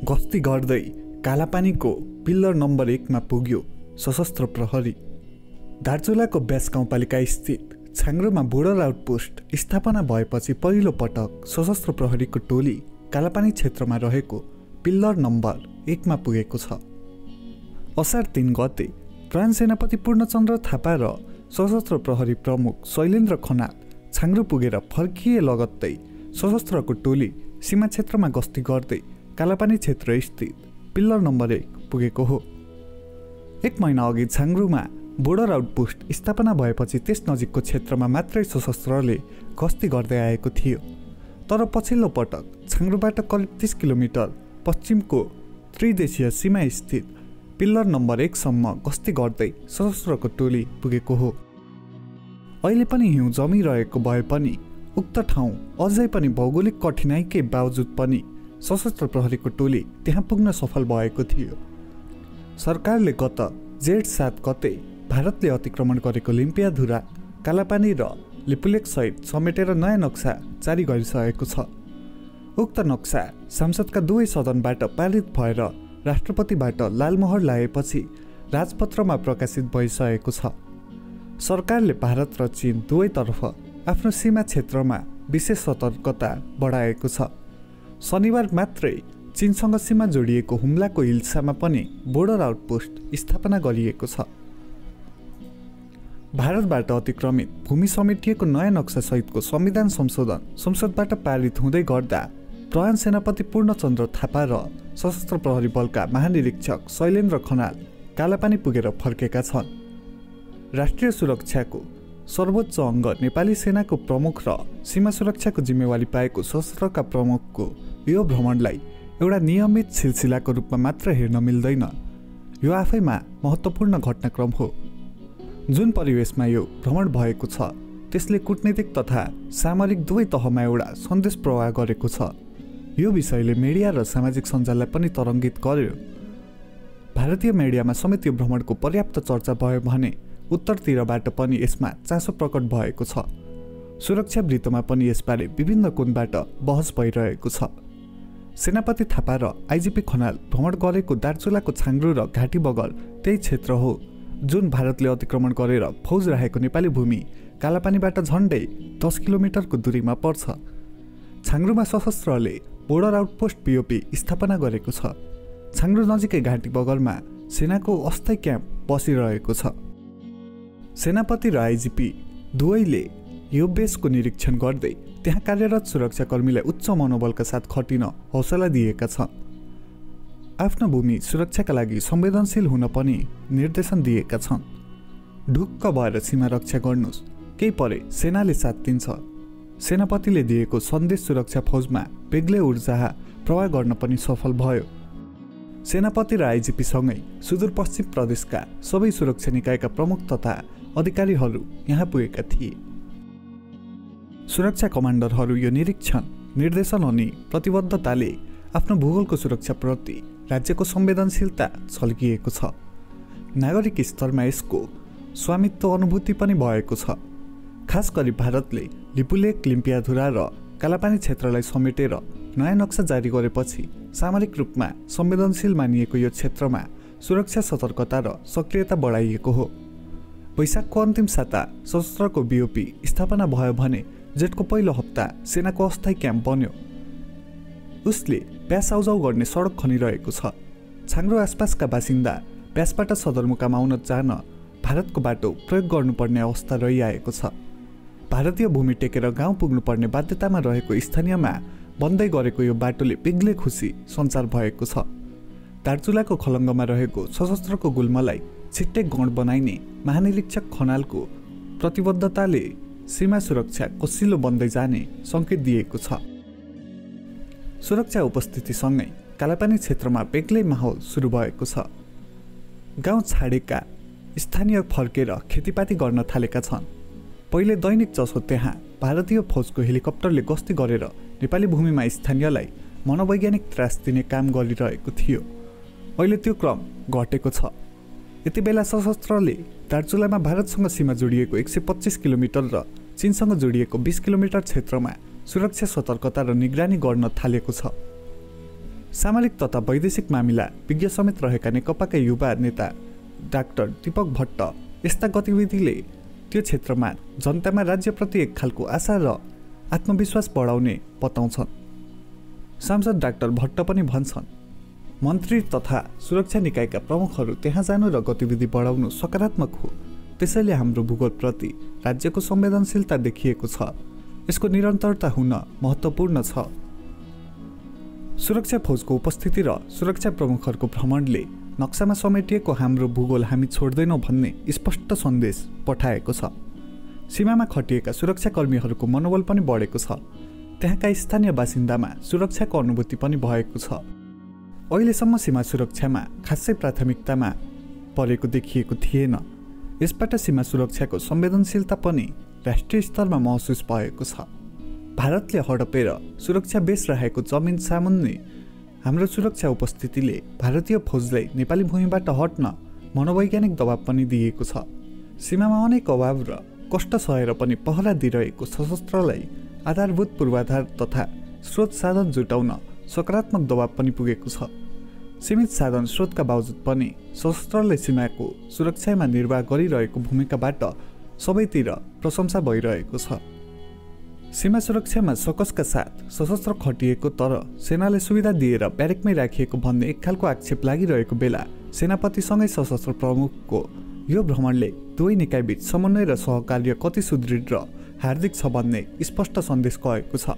गस्ती गर्दै कालापानीको pillar number 1 मा पुग्यो सशस्त्र प्रहरी। दार्चुलाको ब्यास गाउँपालिका स्थित छाङ्ग्रोमा बोर्डर आउटपोस्ट स्थापना भएपछि पहिलो पटक सशस्त्र प्रहरीको टोली कालापानी क्षेत्रमा रहेको पिल्लर नम्बर 1 मा पुगेको छ। असार 3 गते प्रधान सेनापति पूर्णचन्द्र थापा र सशस्त्र प्रहरी प्रमुख शैलेन्द्र खनाल छाङ्ग्रो पुगेर फर्किए लगत्तै सशस्त्रको टोली सीमा क्षेत्रमा गस्ती गर्दै कालापानी क्षेत्र स्थित पिल्लर नम्बर 1 पुगेको हो। 1 महिना अघि छाङ्ग्रोमा बोर्डर आउटपोस्ट स्थापना भएपछि त्यस नजिकको क्षेत्रमा मात्रै सशस्त्रले गस्ती गर्दै आएको थियो। तर पछिल्लो पटक छाङ्ग्रोबाट करिब 30 किलोमिटर पश्चिमको त्रिदेशीय सीमा स्थित पिल्लर नम्बर 1 सम्म गस्ती गर्दै सशस्त्रको टोली पुगेको हो। अहिले पनि हिउँ जमिरहेको भए पनि उक्त ठाउँ अझै पनि भौगोलिक कठिनाइकै बावजुद पनि सशस्त्र प्रहरीको टोली त्यहाँ पुग्न सफल भएको थियो। सरकारले गत जेठ 7 गते भारतले अतिक्रमण गरेको लिम्पियाधुरा, कालापानी र लिपुलेक सहित समेटेर नयाँ नक्सा जारी गरिसकेको छ। उक्त नक्सा संसदका दुवै सदनबाट पारित भएर राष्ट्रपतिबाट लालमोहर लागेपछि राजपत्रमा प्रकाशित भइसकेको छ। सरकारले भारत र चीन दुवैतर्फ आफ्नो सीमा क्षेत्रमा विशेष सतर्कता बढाएको छ। शनिबार मात्रै चीनसँग सीमा जोडिएको हुम्लाको हिल्सामा पनि बोर्डर आउटपोस्ट स्थापना गरिएको छ। भारतबाट अतिक्रमित भूमि समेटिएको नयाँ नक्सा सहितको संविधान संशोधन संसदबाट पारित हुँदै गर्दा प्रधान सेनापति पूर्णचन्द्र थापा र सशस्त्र प्रहरी बलका महानिरीक्षक शैलेन्द्र खनाल कालापानी पुगेर फर्केका छन्। राष्ट्रिय सुरक्षाको सर्वोच्च अङ्ग नेपाली सेनाको प्रमुख र सीमा सुरक्षाको जिम्मेवारी पाएको सशस्त्रका प्रमुखको यो भ्रमणलाई एउटा नियमित सिलसिलाको रूपमा मात्र हेर्न मिल्दैन। यो आफैमा महत्त्वपूर्ण घटनाक्रम हो। जुन परिवेशमा यो भ्रमण भएको छ त्यसले कूटनीतिक तथा सामरिक दुवै तहमा एउटा सन्देश प्रवाह गरेको छ। यो विषयले मिडिया र सामाजिक सञ्जाललाई पनि तरङ्गित गर्यो। भारतीय मिडियामा समेत यो भ्रमणको पर्याप्त चर्चा भयो भने उत्तरतिरबाट पनि यसमा चासो प्रकट भएको छ। सुरक्षा वृत्तमा पनि यसबारे विभिन्न कोणबाट बहस भइरहेको छ। सेनापति थापा र आइजिपी खनाल भ्रमण गरेको दार्चुलाको छाङ्ग्रो र घाटी बगर त्यही क्षेत्र हो जुन भारतले अतिक्रमण गरेर फौज राखेको नेपाली भूमि कालापानीबाट झन्डै 10 किलोमिटरको दूरीमा पर्छ। छाङ्ग्रोमा सशस्त्रले बोर्डर आउटपोस्ट पिओपी स्थापना गरेको छ। छाङ्ग्रो नजिकै घाटी बगरमा सेनाको अस्थायी क्याम्प बसिरहेको छ। सेनापति र आइजिपी दुवैले यो बेसको निरीक्षण गर्दै त्यहाँ कार्यरत सुरक्षाकर्मीलाई उच्च मनोबलका साथ खटिन हौसला दिएका छन्। आफ्नो भूमि सुरक्षाका लागि संवेदनशील हुन पनि निर्देशन दिएका छन्। ढुक्क भएर सीमा रक्षा गर्नुस्, केही परे सेनाले साथ दिन्छ। सेनापतिले दिएको सन्देश सुरक्षा फौजमा बेग्लै ऊर्जा प्रवाह गर्न पनि सफल भयो। सेनापति र आइजिपी सँगै सुदूरपश्चिम प्रदेशका सबै सुरक्षा निकायका प्रमुख तथा अधिकारीहरू यहाँ पुगेका थिए। सुरक्षा कमान्डरहरू यो निरीक्षण, निर्देशन अनि प्रतिबद्धताले आफ्नो भूगोलको सुरक्षाप्रति राज्यको संवेदनशीलता झल्किएको छ। नागरिक स्तरमा यसको स्वामित्व अनुभूति पनि भएको छ। खास गरी भारतले लिपुलेक, लिम्पियाधुरा र कालापानी क्षेत्रलाई समेटेर नयाँ नक्सा जारी गरेपछि सामरिक रूपमा संवेदनशील मानिएको यो क्षेत्रमा सुरक्षा सतर्कता र सक्रियता बढाइएको हो। वैशाखको अन्तिम साता सशस्त्रको बिओपी स्थापना भयो भने जेठको पहिलो हप्ता सेनाको अस्थायी क्याम्प बन्यो। उसले प्यास आउजाउ गर्ने सडक खनिरहेको छ। छाङ्ग्रो आसपासका बासिन्दा प्यासबाट सदरमुकाम आउन जान भारतको बाटो प्रयोग गर्नुपर्ने अवस्था रहिआएको छ। भारतीय भूमि टेकेर गाउँ पुग्नुपर्ने बाध्यतामा रहेको स्थानीयमा बन्दै गरेको यो बाटोले बेग्लै खुसी सञ्चार भएको छ। दार्चुलाको खलङ्गमा रहेको सशस्त्रको गुल्मलाई छिट्टै गौण बनाइने महानिरीक्षक खनालको प्रतिबद्धताले सीमा सुरक्षा कसिलो बन्दै जाने सङ्केत दिएको छ। सुरक्षा उपस्थितिसँगै कालापानी क्षेत्रमा बेग्लै माहौल सुरु भएको छ। गाउँ छाडेका स्थानीय फर्केर खेतीपाती गर्न थालेका छन्। पहिले दैनिक जसो त्यहाँ भारतीय फौजको हेलिकप्टरले गस्ती गरेर नेपाली भूमिमा स्थानीयलाई मनोवैज्ञानिक त्रास दिने काम गरिरहेको थियो। अहिले त्यो क्रम घटेको छ। यति बेला सशस्त्रले दार्चुलामा भारतसँग सीमा जोडिएको 125 किलोमिटर र चीनसँग जोडिएको 20 किलोमिटर क्षेत्रमा सुरक्षा सतर्कता र निगरानी गर्न थालेको छ। सामरिक तथा वैदेशिक मामिला विज्ञ समेत रहेका नेकपाका युवा नेता डाक्टर दीपक भट्ट यस्ता गतिविधिले त्यो क्षेत्रमा जनतामा राज्यप्रति एक खालको आशा र आत्मविश्वास बढाउने बताउँछन्। सांसद डाक्टर भट्ट पनि भन्छन्, मन्त्री तथा सुरक्षा निकायका प्रमुखहरू त्यहाँ जानु र गतिविधि बढाउनु सकारात्मक हो। त्यसैले हाम्रो भूगोलप्रति राज्यको संवेदनशीलता देखिएको छ। यसको निरन्तरता हुन महत्त्वपूर्ण छ। सुरक्षा फौजको उपस्थिति र सुरक्षा प्रमुखहरूको भ्रमणले नक्सामा समेटिएको हाम्रो भूगोल हामी छोड्दैनौँ भन्ने स्पष्ट सन्देश पठाएको छ। सीमामा खटिएका सुरक्षाकर्मीहरूको मनोबल पनि बढेको छ। त्यहाँका स्थानीय बासिन्दामा सुरक्षाको अनुभूति पनि भएको छ। अहिलेसम्म सीमा सुरक्षामा खासै प्राथमिकतामा परेको देखिएको थिएन। यसबाट सीमा सुरक्षाको संवेदनशीलता पनि राष्ट्रिय स्तरमा महसुस भएको छ। भारतले हडपेर सुरक्षा बेस रहेको जमिन सामुन्ने हाम्रो सुरक्षा उपस्थितिले भारतीय फौजलाई नेपाली भूमिबाट हट्न मनोवैज्ञानिक दबाव पनि दिएको छ। सीमामा अनेक अभाव र कष्ट सहेर पनि पहरा दिइरहेको सशस्त्रलाई आधारभूत पूर्वाधार तथा स्रोत साधन जुटाउन सकारात्मक दबाव पनि पुगेको छ। सीमित साधन स्रोतका बावजुद पनि सशस्त्रले सीमाको सुरक्षामा निर्वाह गरिरहेको भूमिकाबाट सबैतिर प्रशंसा भइरहेको छ। सीमा सुरक्षामा सकसका साथ सशस्त्र खटिएको तर सेनाले सुविधा दिएर ब्यारेकमै राखिएको भन्ने एक खालको आक्षेप लागिरहेको बेला सेनापतिसँगै सशस्त्र प्रमुखको यो भ्रमणले दुवै निकायबीच समन्वय र सहकार्य कति सुदृढ र हार्दिक छ भन्ने स्पष्ट सन्देश गएको छ।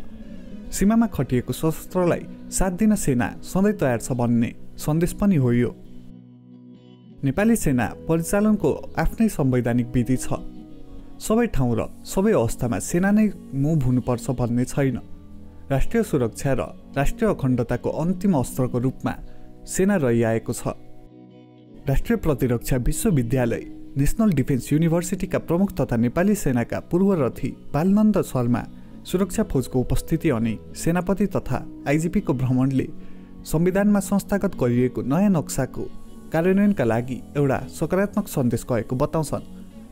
सीमामा खटिएको सशस्त्रलाई साथ दिन सेना सधैँ तयार छ भन्ने सन्देश पनि हो यो। नेपाली सेना परिचालनको आफ्नै संवैधानिक विधि छ। सबै ठाउँ र सबै अवस्थामा सेना नै मुभ हुनुपर्छ भन्ने छैन। राष्ट्रिय सुरक्षा र राष्ट्रिय अखण्डताको अन्तिम अस्त्रको रूपमा सेना रहिआएको छ। राष्ट्रिय प्रतिरक्षा विश्वविद्यालय नेसनल डिफेन्स युनिभर्सिटीका प्रमुख तथा नेपाली सेनाका पूर्वरथी बालनन्द शर्मा सुरक्षा फौजको उपस्थिति अनि सेनापति तथा आइजिपीको भ्रमणले संविधानमा संस्थागत गरिएको नयाँ नक्साको कार्यान्वयनका लागि एउटा सकारात्मक सन्देश गएको बताउँछन्।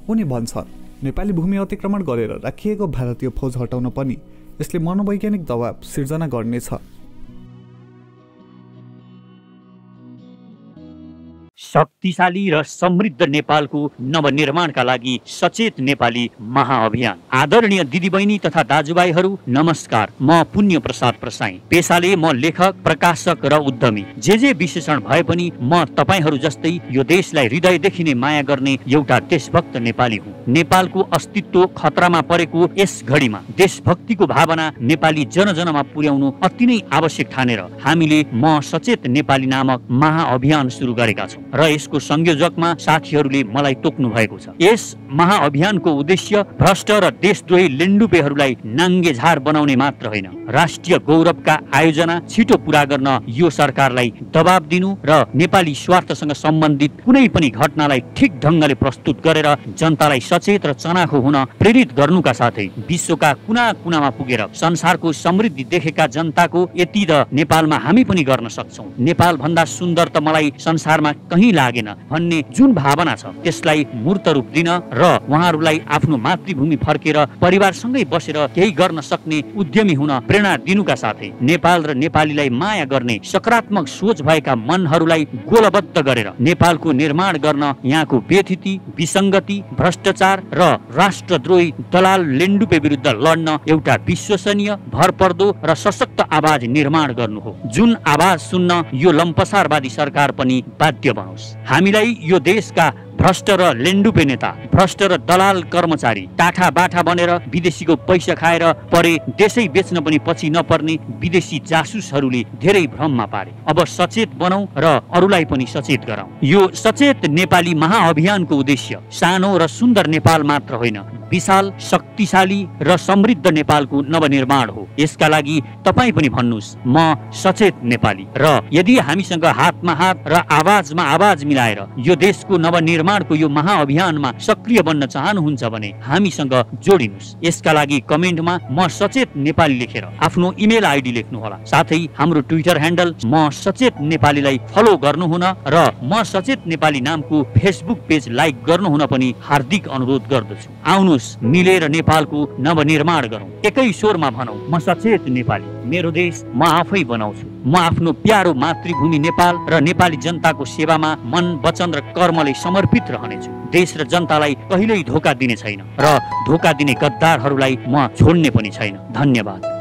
उनी भन्छन्, नेपाली भूमि अतिक्रमण गरेर राखिएको भारतीय फौज हटाउन पनि यसले मनोवैज्ञानिक दबाव सिर्जना गर्नेछ। शक्तिशाली र समृद्ध नेपालको नवनिर्माणका लागि सचेत नेपाली महाअभियान। आदरणीय दिदीबहिनी तथा दाजुभाइहरू नमस्कार। म पुण्य प्रसाद प्रसाई। पेशाले म लेखक, प्रकाशक र उद्यमी। जे विशेषण भए पनि म तपाईहरू जस्तै यो देशलाई हृदयदेखि नै माया गर्ने एउटा देशभक्त नेपाली हुँ। नेपालको अस्तित्व खतरामा परेको यस घडीमा देशभक्तिको भावना नेपाली जनजनमा पुर्याउनु अति नै आवश्यक ठानेर हामीले म सचेत नेपाली नामक महाअभियान सुरु गरेका छौँ र यसको संयोजकमा साथीहरूले मलाई तोक्नु भएको छ। यस महाअभियानको उद्देश्य भ्रष्ट र देशद्रोही लेन्डुपेहरूलाई नाङ्गेझार बनाउने मात्र होइन, राष्ट्रिय गौरवका आयोजना छिटो पूरा गर्न यो सरकारलाई दबाब दिनु र नेपाली स्वार्थसँग सम्बन्धित कुनै पनि घटनालाई ठिक ढङ्गले प्रस्तुत गरेर जनतालाई सचेत र चनाखो हुन प्रेरित गर्नुका साथै विश्वका कुना कुनामा पुगेर संसारको समृद्धि देखेका जनताको यति त नेपालमा हामी पनि गर्न सक्छौँ, नेपाल भन्दा सुन्दर त मलाई संसारमा कहीँ लागेन भन्ने जुन भावना छ त्यसलाई मूर्त रूप दिन र उहाँहरूलाई आफ्नो मातृभूमि फर्केर परिवारसँगै बसेर केही गर्न सक्ने उद्यमी हुन प्रेरणा दिनुका साथै नेपाल र नेपालीलाई माया गर्ने सकारात्मक सोच भएका मनहरूलाई गोलबद्ध गरेर नेपालको निर्माण गर्न यहाँको बेथिति, विसङ्गति, भ्रष्टाचार र राष्ट्रद्रोही दलाल लेन्डुपे विरुद्ध लड्न एउटा विश्वसनीय, भरपर्दो र सशक्त आवाज निर्माण गर्नु हो, जुन आवाज सुन्न यो लम्पसारवादी सरकार पनि बाध्य बनोस्। हामीलाई यो देशका भ्रष्ट र लेन्डुपे नेता, भ्रष्ट र दलाल कर्मचारी, टाठा बाठा बनेर विदेशीको पैसा खाएर परे देशै बेच्न पनि पछि नपर्ने विदेशी जासुसहरूले धेरै भ्रममा पारे। अब सचेत बनौं र अरूलाई पनि सचेत गराउँ। यो सचेत नेपाली महाअभियानको उद्देश्य सानो र सुन्दर नेपाल मात्र होइन, विशाल, शक्तिशाली र समृद्ध नेपालको नवनिर्माण हो। यसका लागि तपाईँ पनि भन्नुहोस्, म सचेत नेपाली। र यदि हामीसँग हातमा हात र आवाजमा आवाज मिलाएर यो देशको नवनिर्माणको यो महाअभियानमा सक्रिय बन्न चाहनुहुन्छ भने हामीसँग जोडिनुहोस्। यसका लागि कमेन्टमा म सचेत नेपाली लेखेर आफ्नो इमेल आइडी लेख्नुहोला। साथै हाम्रो ट्विटर ह्यान्डल म सचेत नेपालीलाई फलो गर्नुहुन र म सचेत नेपाली नामको फेसबुक पेज लाइक गर्नुहुन पनि हार्दिक अनुरोध गर्दछु। आउनुहोस् आउनुहोस् मिलेर नेपालको नवनिर्माण गरौँ। एकै स्वरमा भनौँ, म सचेत नेपाली, मेरो देश म आफै बनाउँछु। म आफ्नो प्यारो मातृभूमि नेपाल र नेपाली जनताको सेवामा मन, वचन र कर्मले समर्पित रहनेछु। देश र जनतालाई कहिल्यै धोका दिने छैन र धोका दिने गद्दारहरूलाई म छोड्ने पनि छैन। धन्यवाद।